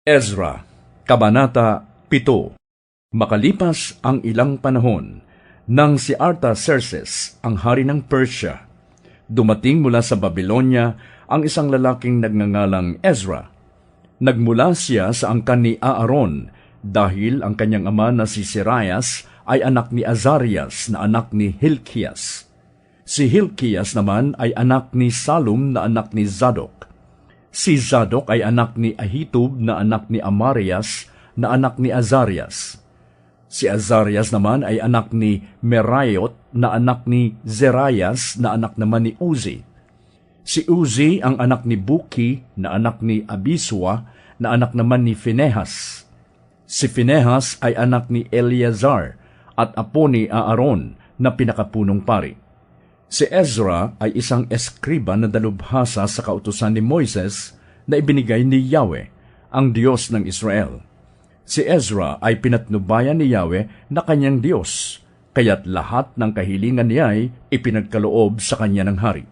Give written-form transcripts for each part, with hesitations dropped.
Ezra, Kabanata 7. Makalipas ang ilang panahon, nang si Artaxerxes, ang hari ng Persia, dumating mula sa Babylonia ang isang lalaking nagngangalang Ezra. Nagmula siya sa angkan ni Aaron dahil ang kanyang ama na si Seraias ay anak ni Azarias na anak ni Hilkias. Si Hilkias naman ay anak ni Salum na anak ni Zadok. Si Zadok ay anak ni Ahitub na anak ni Amarias na anak ni Azarias. Si Azarias naman ay anak ni Meraiot na anak ni Zeraias na anak naman ni Uzi. Si Uzi ang anak ni Buki na anak ni Abisua na anak naman ni Finehas. Si Finehas ay anak ni Eleazar at apo ni Aaron na pinakapunong pari. Si Ezra ay isang eskriba na dalubhasa sa kautusan ni Moises na ibinigay ni Yahweh, ang Diyos ng Israel. Si Ezra ay pinatnubayan ni Yahweh na kanyang Diyos, kaya't lahat ng kahilingan niya ay ipinagkaloob sa kanya ng hari.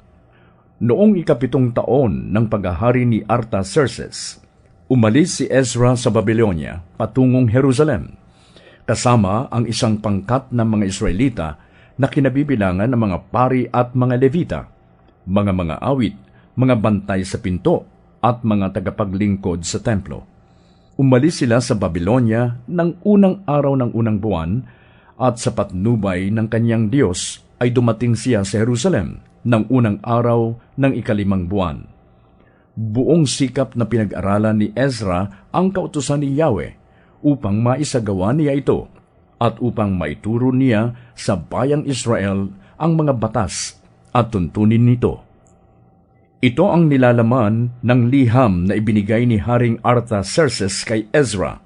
Noong 7 taon ng paghahari ni Artaxerxes, umalis si Ezra sa Babylonia patungong Jerusalem, kasama ang isang pangkat ng mga Israelita na kinabibilangan ng mga pari at mga Levita, mga awit, mga bantay sa pinto, at mga tagapaglingkod sa templo. Umalis sila sa Babylonia ng unang araw ng unang buwan, at sa patnubay ng kanyang Diyos ay dumating siya sa Jerusalem ng unang araw ng 5 buwan. Buong sikap na pinag-aralan ni Ezra ang kautusan ni Yahweh upang maisagawa niya ito, at upang maituro niya sa bayang Israel ang mga batas at tuntunin nito. Ito ang nilalaman ng liham na ibinigay ni Haring Artaxerxes kay Ezra,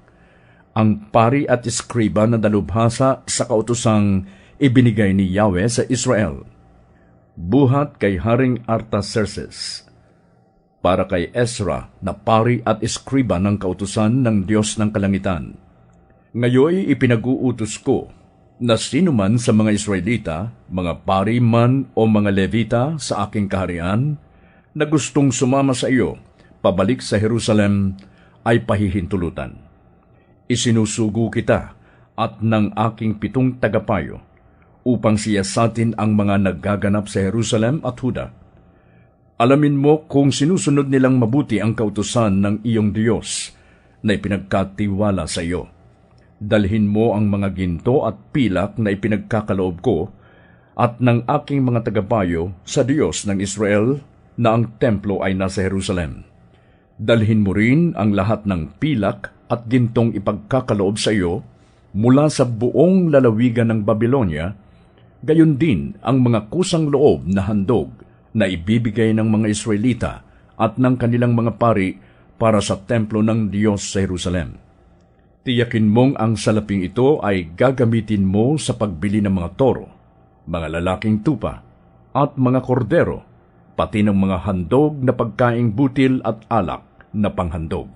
ang pari at eskriba na dalubhasa sa kautusang ibinigay ni Yahweh sa Israel. Buhat kay Haring Artaxerxes. Para kay Ezra na pari at eskriba ng kautusan ng Diyos ng Kalangitan. Ngayoy ipinag-uutos ko na sino man sa mga Israelita, mga pari man o mga Levita sa aking kaharian, na gustong sumama sa iyo, pabalik sa Jerusalem, ay pahihintulutan. Isinusugo kita at ng aking 7 tagapayo, upang siyasatin ang mga naggaganap sa Jerusalem at Huda. Alamin mo kung sinusunod nilang mabuti ang kautusan ng iyong Diyos na ipinagkatiwala sa iyo. Dalhin mo ang mga ginto at pilak na ipinagkakaloob ko at ng aking mga tagabayo sa Diyos ng Israel na ang templo ay nasa Jerusalem. Dalhin mo rin ang lahat ng pilak at gintong ipagkakaloob sa iyo mula sa buong lalawigan ng Babylonia, gayon din ang mga kusang loob na handog na ibibigay ng mga Israelita at ng kanilang mga pari para sa templo ng Diyos sa Jerusalem. Tiyakin mong ang salaping ito ay gagamitin mo sa pagbili ng mga toro, mga lalaking tupa, at mga kordero, pati ng mga handog na pagkaing butil at alak na panghandog.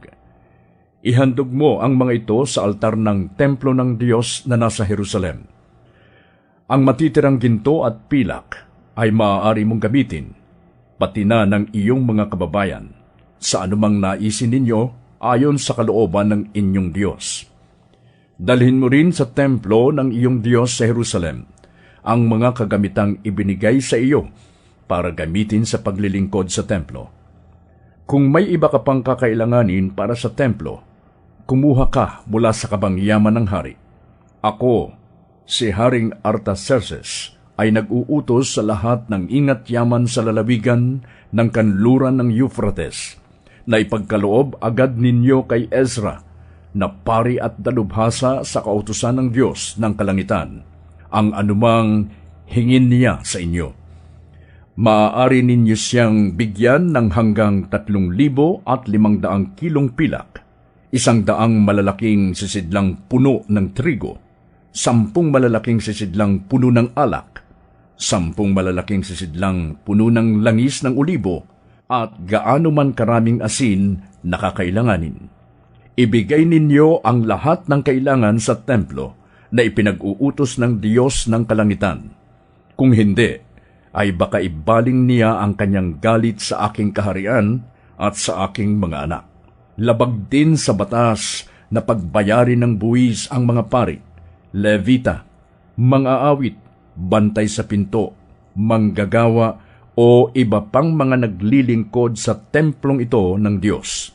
Ihandog mo ang mga ito sa altar ng templo ng Diyos na nasa Jerusalem. Ang matitirang ginto at pilak ay maaari mong gamitin, pati na ng iyong mga kababayan, sa anumang naisin ninyo ayon sa kalooban ng inyong Diyos. Dalhin mo rin sa templo ng iyong Diyos sa Jerusalem ang mga kagamitang ibinigay sa iyo para gamitin sa paglilingkod sa templo. Kung may iba ka pang kakailanganin para sa templo, kumuha ka mula sa kabangyaman ng hari. Ako, si Haring Artaxerxes, ay nag-uutos sa lahat ng ingat yaman sa lalawigan ng kanluran ng Euphrates, na ipagkaloob agad ninyo kay Ezra, na pari at dalubhasa sa kautusan ng Diyos ng Kalangitan, ang anumang hingin niya sa inyo. Maaari ninyo siyang bigyan ng hanggang 3,500 kilong pilak, 100 malalaking sisidlang puno ng trigo, 10 malalaking sisidlang puno ng alak, 10 malalaking sisidlang puno ng langis ng olibo, at gaano man karaming asin na kakailanganin. Ibigay ninyo ang lahat ng kailangan sa templo na ipinag-uutos ng Diyos ng Kalangitan. Kung hindi, ay baka ibaling niya ang kanyang galit sa aking kaharian at sa aking mga anak. Labag din sa batas na pagbayarin ng buwis ang mga pari, levita, mga awit, bantay sa pinto, manggagawa o iba pang mga naglilingkod sa templong ito ng Diyos.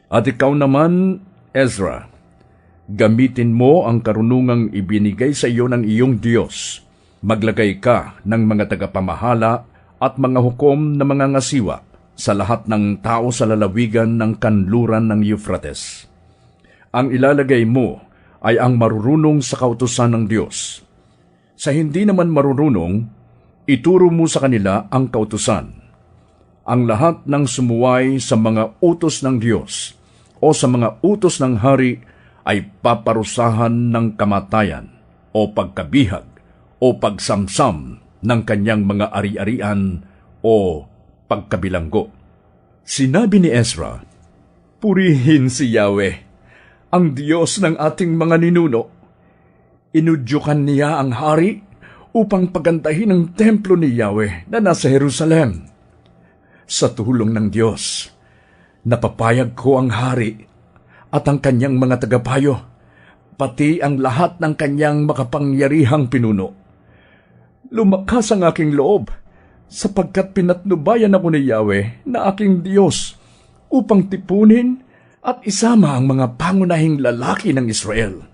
At ikaw naman, Ezra, gamitin mo ang karunungang ibinigay sa iyo ng iyong Diyos. Maglagay ka ng mga tagapamahala at mga hukom na mga ngasiwa sa lahat ng tao sa lalawigan ng kanluran ng Euphrates. Ang ilalagay mo ay ang marurunong sa kautusan ng Diyos. Sa hindi naman marurunong, ituro mo sa kanila ang kautusan. Ang lahat ng sumuway sa mga utos ng Diyos o sa mga utos ng hari ay paparusahan ng kamatayan o pagkabihag o pagsamsam ng kanyang mga ari-arian o pagkabilanggo. Sinabi ni Ezra, "Purihin si Yahweh, ang Diyos ng ating mga ninuno. Inudyukan niya ang hari upang pagandahin ang templo ni Yahweh na nasa Jerusalem. Sa tulong ng Diyos, napapayag ko ang hari at ang kanyang mga tagapayo, pati ang lahat ng kanyang makapangyarihang pinuno. Lumakas ang aking loob, sapagkat pinatnubayan ako ni Yahweh na aking Diyos upang tipunin at isama ang mga pangunahing lalaki ng Israel.